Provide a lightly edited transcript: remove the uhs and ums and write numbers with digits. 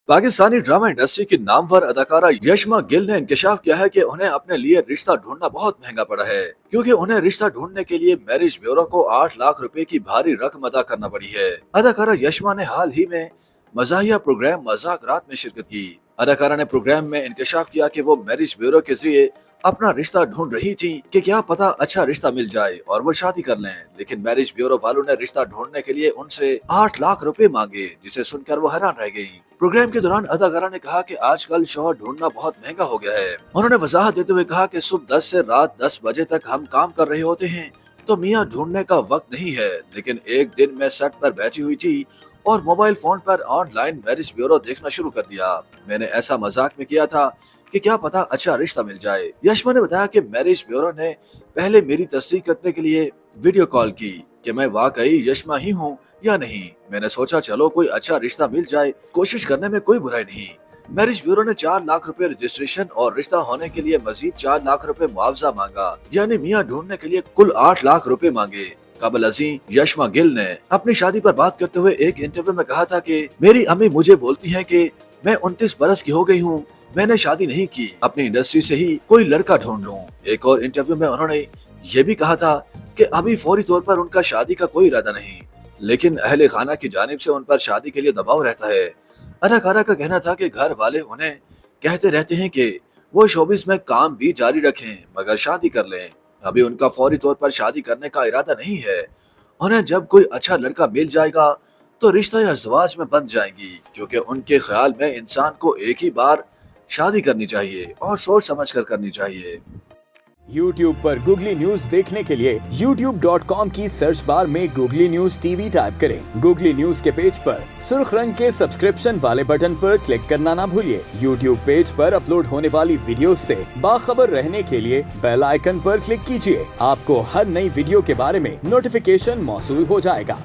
Pakistani drama industry की नामवर अदाकारा यशमा गिल ने इंकशाफ किया है कि उन्हें अपने लिए रिश्ता ढूंढना बहुत महंगा पड़ा है, क्योंकि उन्हें रिश्ता ढूंढने के लिए मैरिज ब्यूरो को 8 लाख रुपए की भारी रकम अदा करना पड़ी है। अदाकारा यशमा ने हाल ही में मज़ाहिया प्रोग्राम मजाक रात में शिरकत की। अदाकारा ने प्रोग्राम में इंकशाफ किया कि वो मैरिज ब्यूरो के जरिए अपना रिश्ता ढूंढ रही थी कि क्या पता अच्छा रिश्ता मिल जाए और वो शादी कर लें, लेकिन मैरिज ब्यूरो वालों ने रिश्ता ढूंढने के लिए उनसे 8 लाख रुपए मांगे, जिसे सुनकर वो हैरान रह गयी। प्रोग्राम के दौरान अदाकारा ने कहा कि आजकल शौहर ढूंढना बहुत महंगा हो गया है। उन्होंने वजाहत देते हुए कहा कि सुबह 10 से रात 10 बजे तक हम काम कर रहे होते हैं, तो मियाँ ढूंढने का वक्त नहीं है। लेकिन एक दिन मैं सेट पर बैठी हुई थी और मोबाइल फोन पर ऑनलाइन मैरिज ब्यूरो देखना शुरू कर दिया। मैंने ऐसा मजाक में किया था कि क्या पता अच्छा रिश्ता मिल जाए। यशमा ने बताया कि मैरिज ब्यूरो ने पहले मेरी तस्दीक करने के लिए वीडियो कॉल की कि मैं वाकई यशमा ही हूँ या नहीं। मैंने सोचा चलो कोई अच्छा रिश्ता मिल जाए, कोशिश करने में कोई बुराई नहीं। मैरिज ब्यूरो ने 4 लाख रुपए रजिस्ट्रेशन और रिश्ता होने के लिए मजीद 4 लाख रुपए मुआवजा मांगा, यानी मियाँ ढूंढने के लिए कुल 8 लाख रुपए मांगे। काबिल अजीम यशमा गिल ने अपनी शादी पर बात करते हुए एक इंटरव्यू में कहा था कि मेरी अम्मी मुझे बोलती है कि मैं 29 बरस की हो गई हूँ, मैंने शादी नहीं की, अपनी इंडस्ट्री से ही कोई लड़का ढूंढ लूं। एक और इंटरव्यू में उन्होंने ये भी कहा था कि अभी फौरी तौर पर उनका शादी का कोई इरादा नहीं, लेकिन अहले खाना की जानिब से उन पर शादी के लिए दबाव रहता है। अदाकारा का कहना था कि घर वाले उन्हें कहते रहते हैं कि वो शोबिस में काम भी जारी रखें मगर शादी कर लें। अभी उनका फौरी तौर पर शादी करने का इरादा नहीं है। उन्हें जब कोई अच्छा लड़का मिल जाएगा तो रिश्ता या अज़वाज में बन जाएंगी, क्योंकि उनके ख्याल में इंसान को एक ही बार शादी करनी चाहिए और सोच समझ कर करनी चाहिए। YouTube पर गूगली न्यूज देखने के लिए youtube.com की सर्च बार में गूगली न्यूज टीवी टाइप करें। गूगली न्यूज के पेज पर सुर्ख रंग के सब्सक्रिप्शन वाले बटन पर क्लिक करना ना भूलिए। YouTube पेज पर अपलोड होने वाली वीडियोस से बाखबर रहने के लिए बेल आइकन पर क्लिक कीजिए। आपको हर नई वीडियो के बारे में नोटिफिकेशन मौसूल हो जाएगा।